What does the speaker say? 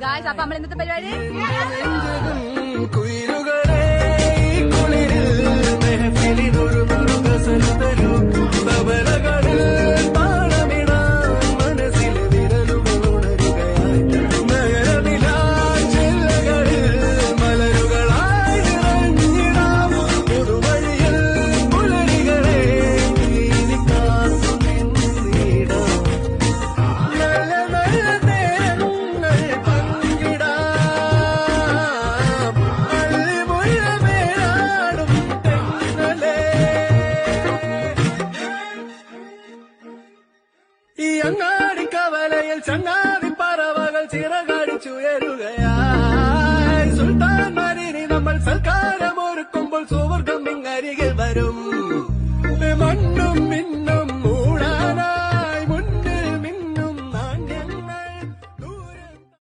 guys, അപ്പൊ നമ്മൾ ഇന്നത്തെ പരിപാടി ഈ അങ്ങാടി കവലയിൽ ചങ്ങാതി പറവകൾ ചിറകടിച്ചുയരുകയായി സുൽത്താൻമാരിനി നമ്മൾ സൽക്കാരം ഒരുക്കുമ്പോൾ സുവർഗം